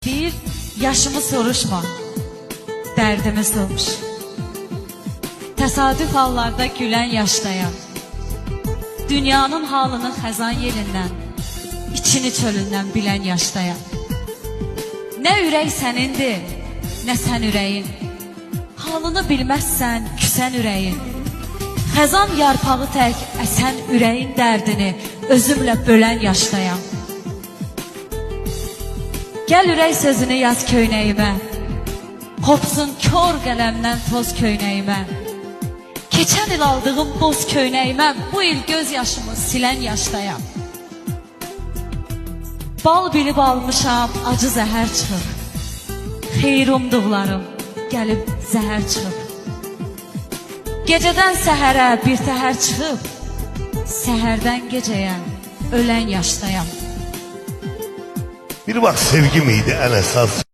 Deyir, yaşımı soruşma, dərdimi soruş. Təsadüf hallarda gülən yaşdayam. Dünyanın halını xəzan yelindən, içini çölündən bilən yaşdayam. Nə ürək sənindir, nə sən ürəyin. Halını bilməzsən, küsən ürəyin. Xəzan yarpağı tək əsən ürəyin dərdini özümlə bölən yaşdayam. Gəl ürək sözünü yaz köynəyimə, qopsun kor qələmdən toz köynəyimə. Keçən il aldığım boz köynəyimə bu il göz yaşımı silən yaşdayam. Bal bilib almışam, acı zəhər çıxıb. Xeyir umduqlarım gəlib zəhər çıxıb. Gecədən səhərə bir təhər çıxıb, səhərdən gecəyə ölən yaşdayam. Bir vaxt sevgi miydi en esas?